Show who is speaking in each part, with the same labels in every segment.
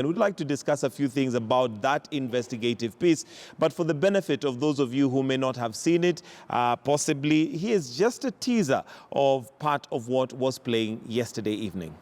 Speaker 1: And we'd like to discuss a few things about that investigative piece. But for the benefit of those of you who may not have seen it, possibly, here's just a teaser of part of what was playing yesterday evening.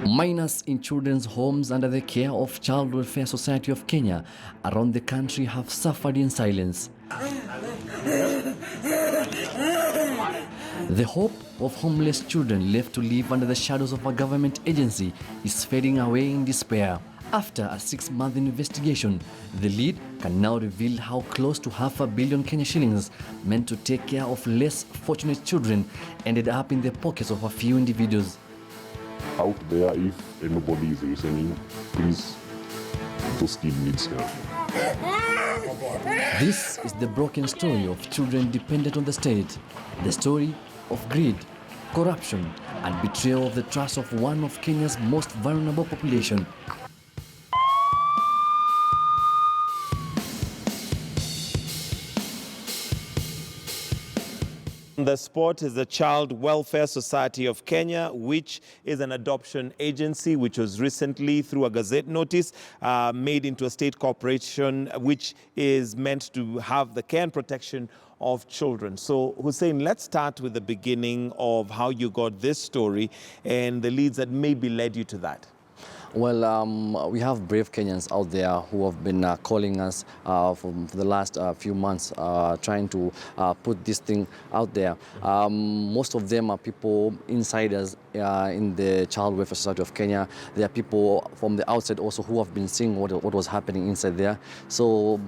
Speaker 2: Minors in children's homes under the care of Child Welfare Society of Kenya around the country have suffered in silence. The hope of homeless children left to live under the shadows of a government agency is fading away in despair. After a 6-month investigation, the lead can now reveal how close to $500 million Kenya shillings meant to take care of less fortunate children ended up in the pockets of a few individuals.
Speaker 3: Out there, if anybody is listening, please, those kids need help.
Speaker 2: This is the broken story of children dependent on the state, the story of greed, corruption, and betrayal of the trust of one of Kenya's most vulnerable population.
Speaker 1: The spot is the Child Welfare Society of Kenya, which is an adoption agency which was recently, through a gazette notice, made into a state corporation, which is meant to have the care and protection of children. So, Hussein, let's start with the beginning of how you got this story and the leads that maybe led you to that.
Speaker 2: Well, we have brave Kenyans out there who have been calling us for the last few months, trying to put this thing out there. Most of them are people, insiders in the Child Welfare Society of Kenya. There are people from the outside also who have been seeing what was happening inside there. So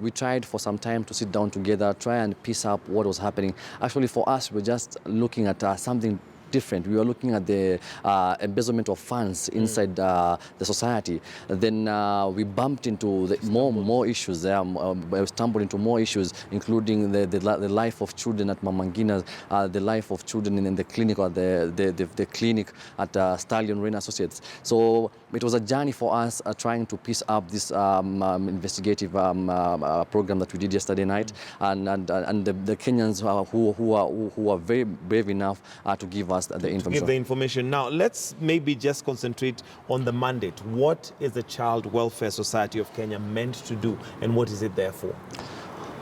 Speaker 2: we tried for some time to sit down together, try and piece up what was happening. Actually, for us, we're just looking at something different. We were looking at the embezzlement of funds inside the society. Then we bumped into more issues there. We stumbled into more issues, including the life of children at Mama Ngina's, the life of children in the clinic, or the clinic at Stallion Rain Associates. So it was a journey for us trying to piece up this investigative program that we did yesterday night, and the Kenyans who are very brave enough to give us the information.
Speaker 1: Give the information. Now, let's maybe just concentrate on the mandate. What is the Child Welfare Society of Kenya meant to do, and what is it there for?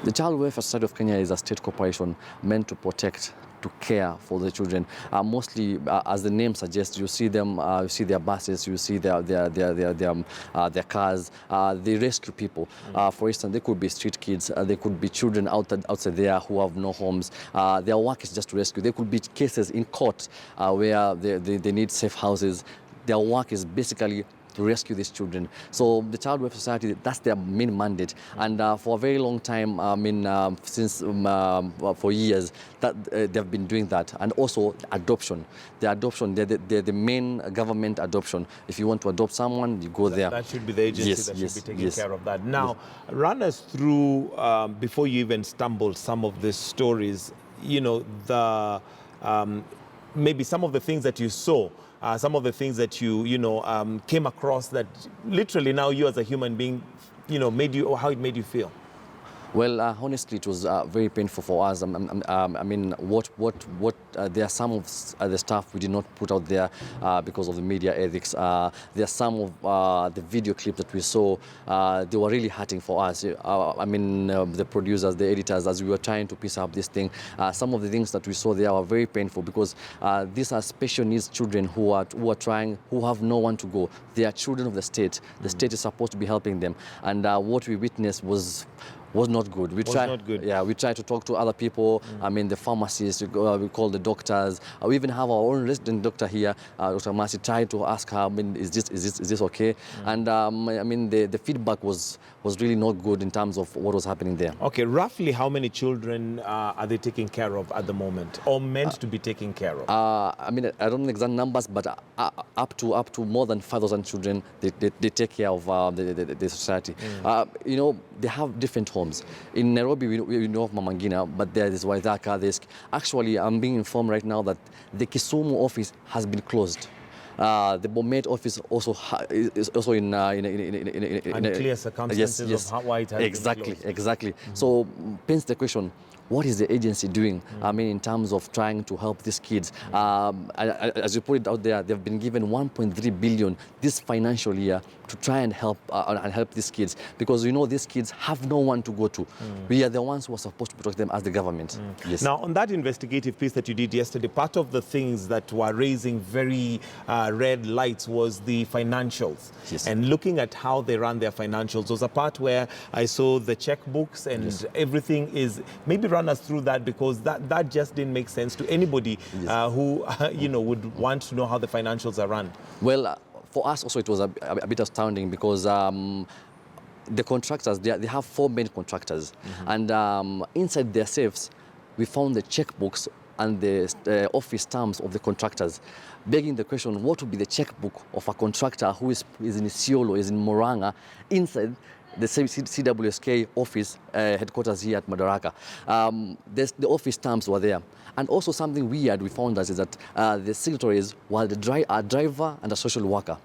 Speaker 2: The Child Welfare Society of Kenya is a state corporation meant to protect, to care for the children. Mostly, as the name suggests, you see them, you see their buses, you see their cars. They rescue people. For instance, they could be street kids, they could be children outside there who have no homes. Their work is just to rescue. There could be cases in court where they need safe houses. Their work is basically to rescue these children. So the Child Welfare Society, that's their main mandate. And for a very long time, since for years, that they've been doing that. And also adoption. The adoption, they're the main government adoption. If you want to adopt someone, you go there.
Speaker 1: That should be the agency that should be taking care of that. Now, run us through, before you even stumble, some of the stories, you know, maybe some of the things that you saw, some of the things that you came across that literally now you as a human being, made you, or how it made you feel.
Speaker 2: Well, honestly, it was very painful for us. I mean, there are some of the stuff we did not put out there because of the media ethics. There are some of the video clips that we saw. They were really hurting for us. I mean, the producers, the editors, as we were trying to piece up this thing, some of the things that we saw there were very painful because these are special needs children who are trying, who have no one to go. They are children of the state. The state is supposed to be helping them. And what we witnessed was not good. We tried to talk to other people. I mean, the pharmacists, we call the doctors. We even have our own resident doctor here, Dr. Mercy, tried to ask her, I mean, is this okay? And I mean, the feedback was really not good in terms of what was happening there.
Speaker 1: Okay, roughly how many children are they taking care of at the moment, or meant to be taken care of?
Speaker 2: I mean, I don't know exact numbers, but up to more than 5,000 children they take care of the society. You know, they have different homes. In Nairobi, we know of Mama Ngina, but there is Waithaka. Actually, I'm being informed right now that the Kisumu office has been closed. The Bomet office also is also in
Speaker 1: unclear circumstances of why it has been closed.
Speaker 2: Exactly. So, pains the question, what is the agency doing? I mean, in terms of trying to help these kids. As you put it out there, they've been given 1.3 billion this financial year to try and help these kids, because these kids have no one to go to. We are the ones who are supposed to protect them as the government. Yes.
Speaker 1: Now, on that investigative piece that you did yesterday, part of the things that were raising very red lights was the financials.
Speaker 2: Yes.
Speaker 1: And looking at how they run their financials was a part where I saw the checkbooks and
Speaker 2: Yes.
Speaker 1: everything is, maybe run us through that, because that just didn't make sense to anybody who would want to know how the financials are run.
Speaker 2: Well, for us also it was a bit astounding, because the contractors, they have 4 main contractors, and inside their safes we found the checkbooks and the office stamps of the contractors, begging the question, what would be the checkbook of a contractor who is in Isiolo, is in Moranga, inside the CWSK office headquarters here at Madaraka. The office stamps were there. And also something weird we found is that the signatories were a driver and a social worker.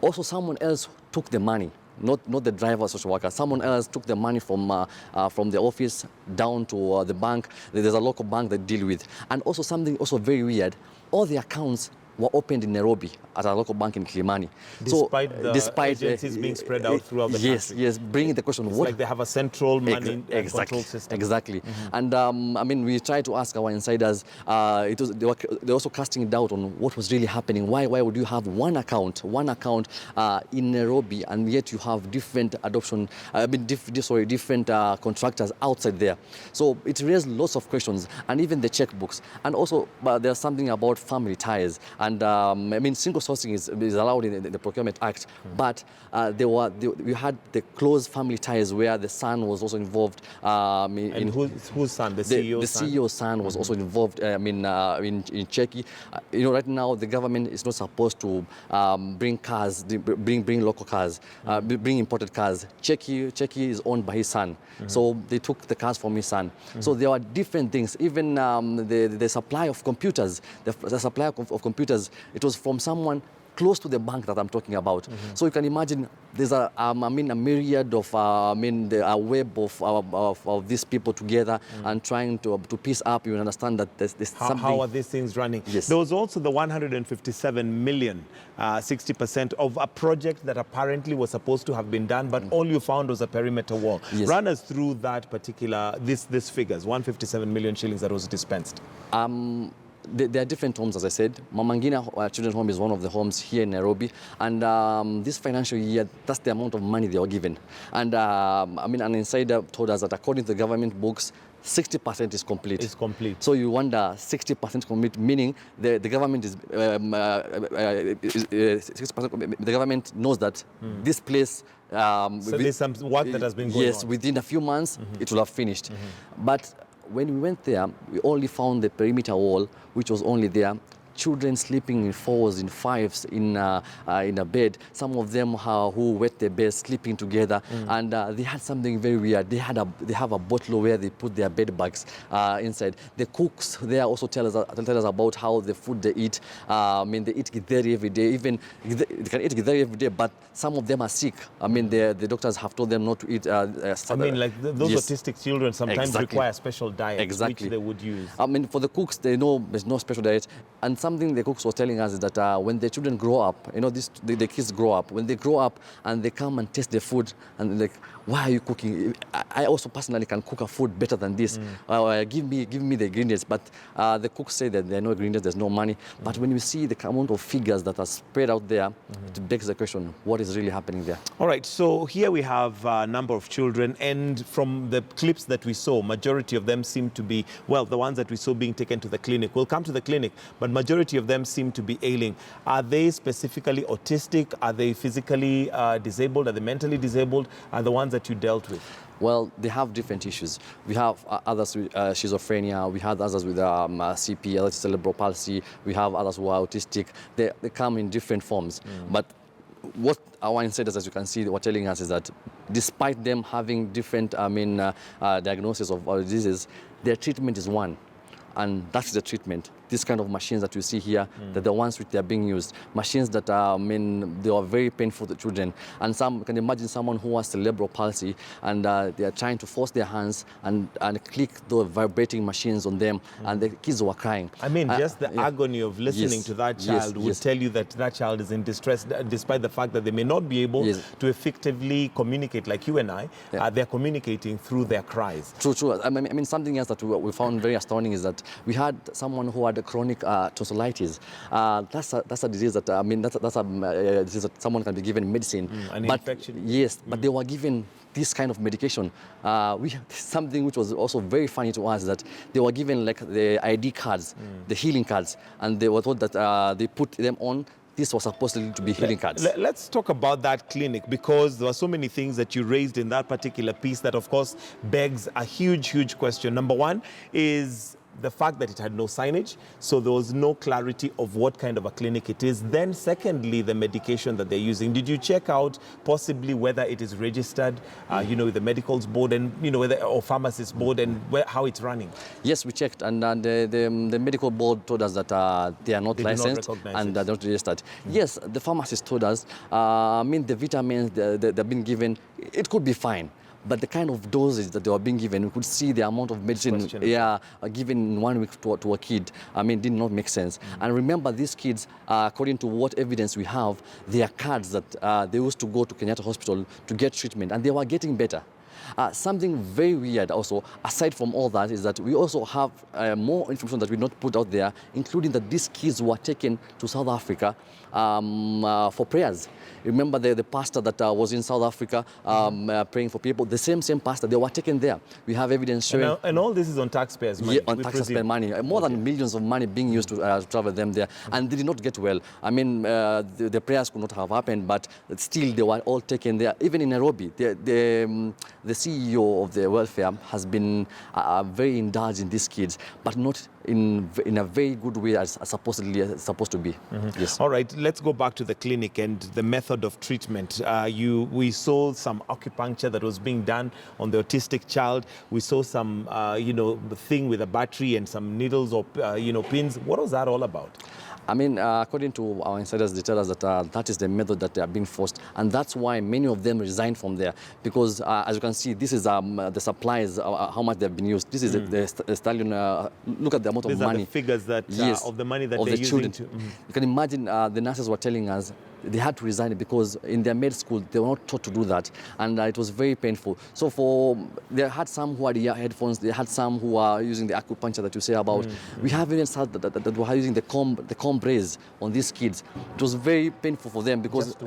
Speaker 2: Also someone else took the money, not the driver or social worker. Someone else took the money from the office down to the bank. There's a local bank they deal with. And also something also very weird, all the accounts were opened in Nairobi at a local bank in Kilimani.
Speaker 1: Despite the agencies being spread out throughout the country.
Speaker 2: Yes, bringing the question.
Speaker 1: It's like they have a central money control system.
Speaker 2: Exactly. And I mean, we tried to ask our insiders, they were also casting doubt on what was really happening. Why would you have one account in Nairobi, and yet you have different different contractors outside there? So it raised lots of questions, and even the checkbooks. And also there's something about family ties. And I mean, single sourcing is allowed in the Procurement Act, but we had the close family ties where the son was also involved.
Speaker 1: And whose son? The CEO's son?
Speaker 2: The CEO's son was also involved. in Cheki. Right now the government is not supposed to bring cars, bring local cars, bring imported cars. Cheki is owned by his son, so they took the cars from his son. So there are different things. Even the supply of computers, the supply of computers, it was from someone close to the bank that I'm talking about. So you can imagine there's a myriad of a web of these people together and trying to piece up. You understand that there's something.
Speaker 1: How are these things running?
Speaker 2: Yes.
Speaker 1: There was also the 157 million, 60% of a project that apparently was supposed to have been done, but all you found was a perimeter wall.
Speaker 2: Yes.
Speaker 1: Run us through that particular, these figures, 157 million shillings that was dispensed.
Speaker 2: There are different homes, as I said. Mamangina Children's Home is one of the homes here in Nairobi. And this financial year, that's the amount of money they were given. And an insider told us that according to the government books, 60% is complete.
Speaker 1: It's complete.
Speaker 2: So you wonder, 60% complete, meaning the government is 60%. The government knows that this place.
Speaker 1: So there's some work that has been going on.
Speaker 2: Yes, within a few months, it will have finished. But when we went there, we only found the perimeter wall, which was only there. Children sleeping in 4s, in 5s, in a bed. Some of them who wet their beds sleeping together, and they had something very weird. They have a bottle where they put their bed bags inside. The cooks there also tell us about how the food they eat. They eat githeri every day. Even they can eat githeri every day, but some of them are sick. the doctors have told them not to eat.
Speaker 1: Those autistic children sometimes require special diets, which they would use.
Speaker 2: For the cooks, they know there's no special diet. And something the cooks were telling us is that when the children grow up, the kids grow up. When they grow up and they come and taste the food, and they're like, why are you cooking? I also personally can cook a food better than this. Give me the ingredients. But the cooks say that there are no ingredients, there's no money. But when you see the amount of figures that are spread out there, it begs the question, what is really happening there?
Speaker 1: All right, so here we have a number of children, and from the clips that we saw, majority of them seem to be, well, the ones that we saw being taken to the clinic. We'll come to the clinic, but majority of them seem to be ailing. Are they specifically autistic? Are they physically disabled? Are they mentally disabled? Are the ones that you dealt with?
Speaker 2: Well, they have different issues. We have others with schizophrenia. We have others with CP, others with cerebral palsy. We have others who are autistic. They come in different forms. But what our insiders, as you can see, were telling us is that despite them having different diagnosis of diseases, their treatment is one. And that's the treatment. these kind of machines that you see here, that the ones which they are being used, machines that they are very painful to children. And some can imagine someone who has cerebral palsy, and they are trying to force their hands and click the vibrating machines on them, and the kids were crying.
Speaker 1: I mean, just the agony of listening to that child would tell you that that child is in distress, despite the fact that they may not be able to effectively communicate like you and I. They're communicating through their cries.
Speaker 2: True. I mean, something else that we found very astounding is that we had someone who had a chronic tonsillitis. That's a disease that, that's a disease that someone can be given medicine.
Speaker 1: An infection.
Speaker 2: Yes, but they were given this kind of medication. Something which was also very funny to us, that they were given like the ID cards, the healing cards, and they were told that they put them on. This was supposed to be healing cards.
Speaker 1: Let's talk about that clinic, because there were so many things that you raised in that particular piece that, of course, begs a huge question. Number one is the fact that it had no signage, so there was no clarity of what kind of a clinic it is. Then secondly, the medication that they're using. Did you check out possibly whether it is registered, with the medicals board, and or pharmacist board, and how it's running?
Speaker 2: Yes, we checked, and the medical board told us that they are not licensed and they're not registered. Yes, the pharmacist told us, the vitamins they've been given, it could be fine. But the kind of dosage that they were being given, we could see the amount of medicine given in 1 week to a kid. Did not make sense. And remember, these kids, according to what evidence we have, they are cards that they used to go to Kenyatta Hospital to get treatment, and they were getting better. Something very weird also, aside from all that, is that we also have more information that we not put out there, including that these kids were taken to South Africa for prayers. Remember the pastor that was in South Africa praying for people, the same pastor, they were taken there. We have evidence showing...
Speaker 1: And all this is on taxpayers' money?
Speaker 2: Yeah, on taxpayers' money. More than millions of money being used to travel them there. And they did not get well. The prayers could not have happened, but still they were all taken there. Even in Nairobi, the CEO of the welfare has been very indulged in these kids, but not in a very good way as supposedly supposed to be. Yes.
Speaker 1: All right, let's go back to the clinic and the method of treatment. We saw some acupuncture that was being done on the autistic child. We saw some, thing with a battery and some needles or, pins. What was that all about?
Speaker 2: According to our insiders, they tell us that that is the method that they are being forced, and that's why many of them resigned from there. Because as you can see, this is the supplies, how much they've been used. This is the stallion. Look at the amount of money.
Speaker 1: These are the figures that of the money that
Speaker 2: of
Speaker 1: they're
Speaker 2: the
Speaker 1: using.
Speaker 2: Children. You can imagine the nurses were telling us they had to resign because in their med school they were not taught to do that, and it was very painful. So they had some who had ear headphones, they had some who are using the acupuncture that you say about. We have even said that were using the comb rays on these kids. It was very painful for them because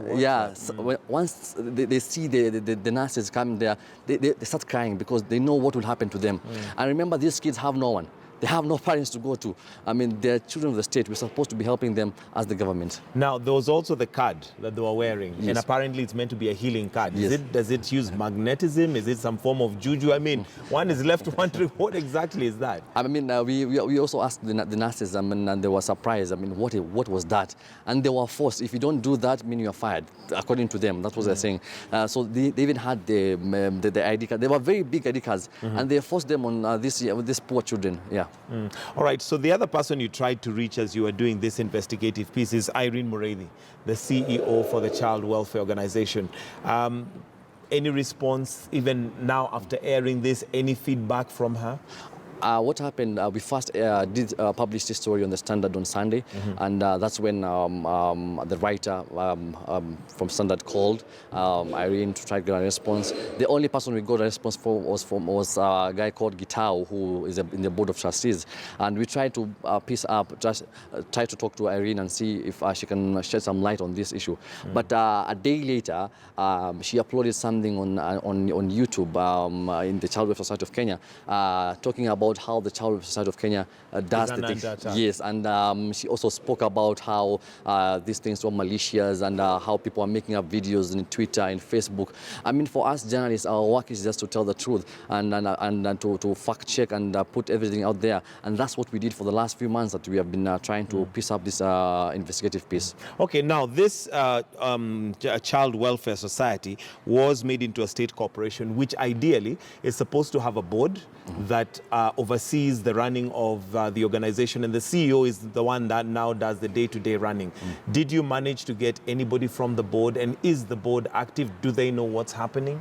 Speaker 2: once they see the nurses coming there, they start crying because they know what will happen to them. And remember, these kids have no one. They have no parents to go to. They're children of the state. We're supposed to be helping them as the government.
Speaker 1: Now, there was also the card that they were wearing, and apparently it's meant to be a healing card.
Speaker 2: Yes.
Speaker 1: Does it use magnetism? Is it some form of juju? One is left wondering, what exactly is that?
Speaker 2: We also asked the nurses, and they were surprised. What was that? And they were forced. If you don't do that, you're fired. According to them, that's what they're saying. So they even had the ID card. They were very big ID cards, and they forced them on these poor children. Yeah.
Speaker 1: All right, so the other person you tried to reach as you were doing this investigative piece is Irene Mureithi, the CEO for the Child Welfare Organization. Any response, even now after airing this, any feedback from her?
Speaker 2: What happened, we first did publish this story on the Standard on Sunday, and that's when the writer from Standard called Irene to try to get a response. The only person we got a response was a guy called Gitao, who is in the board of trustees, and we tried to piece up, just try to talk to Irene and see if she can shed some light on this issue. But a day later, she uploaded something on YouTube in the Child Welfare Society of Kenya, talking about how the Child Welfare Society of Kenya does the things. Yes, and she also spoke about how these things were malicious and how people are making up videos on Twitter and Facebook. For us journalists, our work is just to tell the truth and to fact check and put everything out there. And that's what we did for the last few months, that we have been trying to piece up this investigative piece.
Speaker 1: Okay, now this Child Welfare Society was made into a state corporation, which ideally is supposed to have a board that oversees the running of the organization, and the CEO is the one that now does the day-to-day running. Did you manage to get anybody from the board, and is the board active? Do they know what's happening?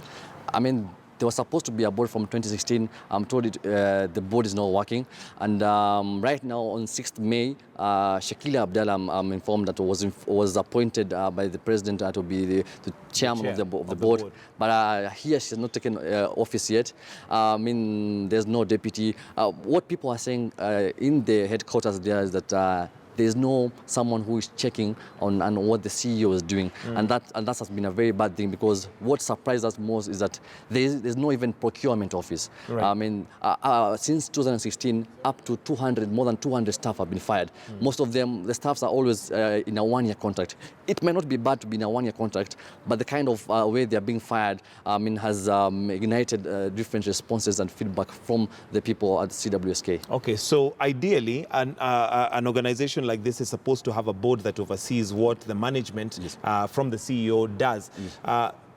Speaker 2: I mean, there was supposed to be a board from 2016. I'm told the board is not working. And right now, on 6th May, Shakila Abdallah, I'm informed that was appointed by the president to be the chairman of the board. But she has not taken office yet. I mean, there's no deputy. What people are saying in the headquarters there is that there's no someone who is checking on what the CEO is doing, and that has been a very bad thing, because what surprised us most is that there's no even procurement office. Right. I mean, since 2016, up to more than 200 staff have been fired. Most of them, the staffs are always in a one-year contract. It may not be bad to be in a one-year contract, but the kind of way they are being fired, I mean, has ignited different responses and feedback from the people at CWSK.
Speaker 1: Okay, so ideally, an organization like this is supposed to have a board that oversees what the management from the CEO does.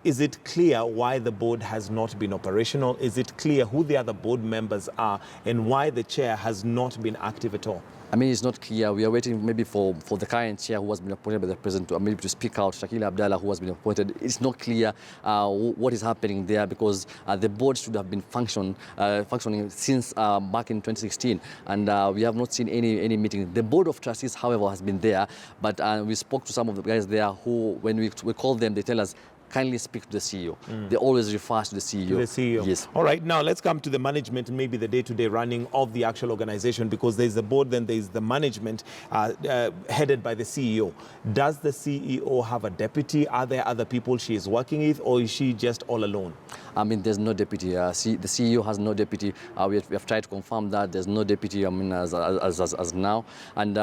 Speaker 1: Is it clear why the board has not been operational? Is it clear who the other board members are and why the chair has not been active at all?
Speaker 2: I mean, it's not clear. We are waiting maybe for the current chair who has been appointed by the president to maybe to speak out, Shakila Abdallah, who has been appointed. It's not clear what is happening there, because the board should have been functioning since back in 2016, and we have not seen any meeting. The board of trustees, however, has been there, but we spoke to some of the guys there who, when we call them, they tell us, kindly speak to the CEO. They always refer to the CEO.
Speaker 1: To the CEO.
Speaker 2: Yes.
Speaker 1: All right, now let's come to the management and maybe the day-to-day running of the actual organization, because there's the board, then there's the management headed by the CEO. Does the CEO have a deputy? Are there other people she is working with, or is she just all alone?
Speaker 2: I mean, there's no deputy. The CEO has no deputy. We have tried to confirm that there's no deputy, I mean, as now. And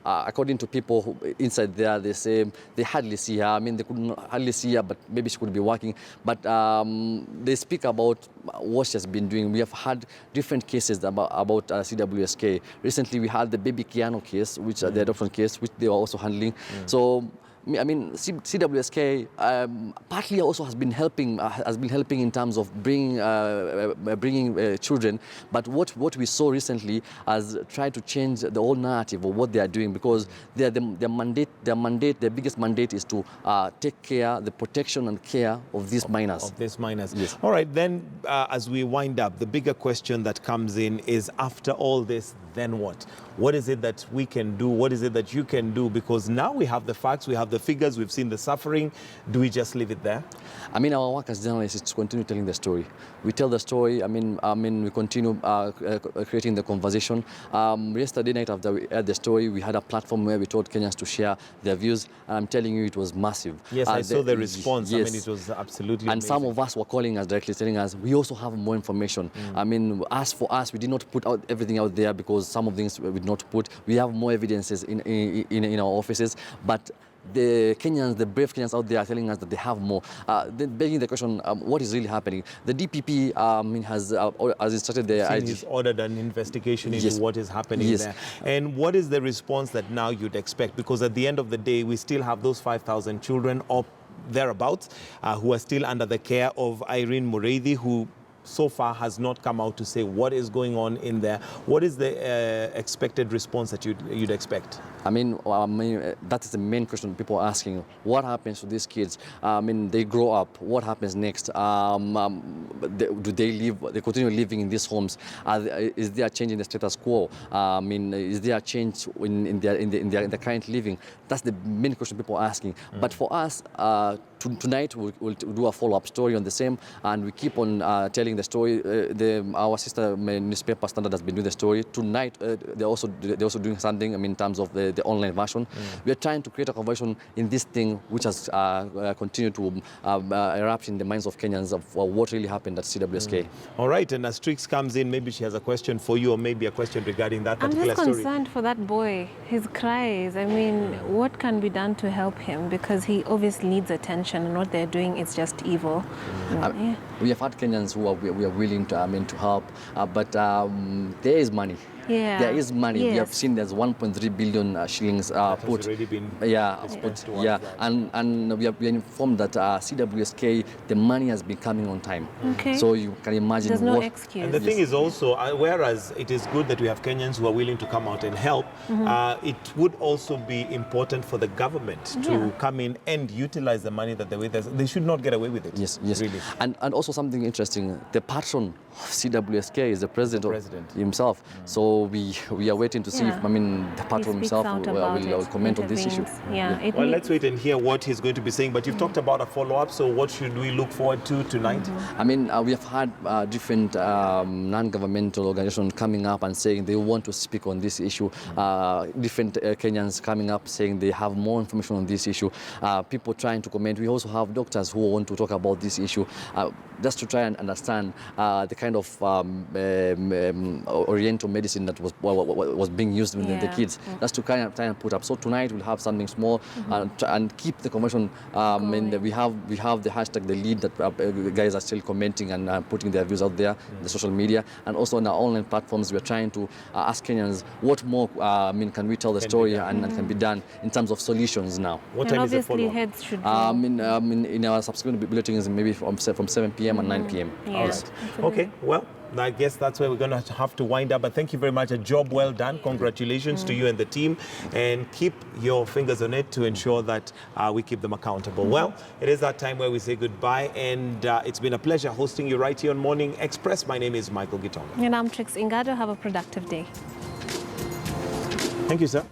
Speaker 2: according to people inside there, they say they hardly see her. I mean, they could hardly see her, but maybe she could be working. But they speak about what she has been doing. We have had different cases about CWSK. Recently, we had the baby Kiano case, which the adoption case, which they were also handling. So, I mean, CWSK partly also has been helping in terms of bringing children. But what we saw recently has tried to change the whole narrative of what they are doing, because their biggest mandate is to take care, the protection and care of these minors.
Speaker 1: Of these minors.
Speaker 2: Yes.
Speaker 1: All right, then as we wind up, the bigger question that comes in is, after all this, then what? What is it that we can do? What is it that you can do? Because now we have the facts, we have the figures, we've seen the suffering. Do we just leave it there?
Speaker 2: I mean, our work as journalists is to continue telling the story. We tell the story. I mean, we continue creating the conversation. Yesterday night, after we aired the story, we had a platform where we told Kenyans to share their views. And I'm telling you, it was massive.
Speaker 1: Yes, I saw the response.
Speaker 2: Yes.
Speaker 1: I mean, it was absolutely
Speaker 2: And
Speaker 1: amazing.
Speaker 2: some of us were calling us directly, telling us we also have more information. I mean, as for us, we did not put out everything out there, because some of things we did not put. We have more evidences in our offices, but the Kenyans, the brave Kenyans out there are telling us that they have more. Begging the question, what is really happening? The DPP has instructed the IG.
Speaker 1: He's ordered an investigation into what is happening there. And what is the response that now you'd expect? Because at the end of the day, we still have those 5,000 children or thereabouts who are still under the care of Irene Mureithi, who so far has not come out to say what is going on in there. What is the expected response that you'd expect? I mean,
Speaker 2: that is the main question people are asking. What happens to these kids? I mean, they grow up. What happens next? Do they live? They continue living in these homes? Is there a change in the status quo? I mean, is there a change in their current living? That's the main question people are asking. But for us, tonight we'll do a follow-up story on the same, and we keep on telling the story. Our sister newspaper Standard has been doing the story. Tonight, they're also doing something. I mean, in terms of the online version. We are trying to create a conversion in this thing, which has continued to erupt in the minds of Kenyans of what really happened at CWSK.
Speaker 1: All right, and as Trix comes in, maybe she has a question for you, or maybe a question regarding that particular story.
Speaker 4: I'm just concerned for that boy. His cries. I mean, what can be done to help him? Because he obviously needs attention, and what they're doing is just evil.
Speaker 2: We have had Kenyans who are willing to help, but there is money.
Speaker 4: Yeah.
Speaker 2: There is money. We have
Speaker 4: Yes.
Speaker 2: seen there's 1.3 billion shillings
Speaker 1: Has
Speaker 2: put.
Speaker 1: already been
Speaker 2: Yeah,
Speaker 1: spent towards
Speaker 2: yeah,
Speaker 1: that.
Speaker 2: and we are informed that CWSK, the money has been coming on time.
Speaker 4: Okay.
Speaker 2: So you can imagine
Speaker 4: There's no
Speaker 2: what.
Speaker 4: excuse.
Speaker 1: And the thing is also, whereas it is good that we have Kenyans who are willing to come out and help, it would also be important for the government to
Speaker 4: Yeah.
Speaker 1: come in and utilize the money that they should not get away with it.
Speaker 2: Yes.
Speaker 1: Really.
Speaker 2: And also something interesting, the patron of CWSK is the president, himself. So we are waiting to see if,
Speaker 4: Yeah.
Speaker 2: I mean, the
Speaker 4: He
Speaker 2: patron
Speaker 4: speaks
Speaker 2: himself
Speaker 4: out
Speaker 2: will
Speaker 4: about it,
Speaker 2: comment on this issue.
Speaker 4: intervenes. Yeah. It
Speaker 1: Well,
Speaker 4: need-
Speaker 1: let's wait and hear what he's going to be saying. But you've talked about a follow-up, so what should we look forward to tonight?
Speaker 2: I mean, we have had different non-governmental organizations coming up and saying they want to speak on this issue. Different Kenyans coming up saying they have more information on this issue. People trying to comment. We also have doctors who want to talk about this issue, just to try and understand the kind of Oriental medicine that was being used with the kids. Just to kind of try and put up. So tonight we'll have something small and keep the conversation. And we have the hashtag, the lead, that guys are still commenting and putting their views out there, the social media, and also on our online platforms. We are trying to ask Kenyans what more can we tell the story and can be done in terms of solutions now.
Speaker 1: What
Speaker 4: and
Speaker 1: time is the
Speaker 4: obviously
Speaker 1: follow-up?
Speaker 4: heads should
Speaker 2: In our subsequent bulletins, maybe from 7 p.m. and 9 p.m.
Speaker 4: Yeah.
Speaker 1: All right. Okay, well, I guess that's where we're going to have to wind up. But thank you very much. A job well done. Congratulations to you and the team. And keep your fingers on it to ensure that we keep them accountable. Well, it is that time where we say goodbye. And it's been a pleasure hosting you right here on Morning Express. My name is Michael Gitonga.
Speaker 4: And I'm Trix Ingado. Have a productive day.
Speaker 1: Thank you, sir.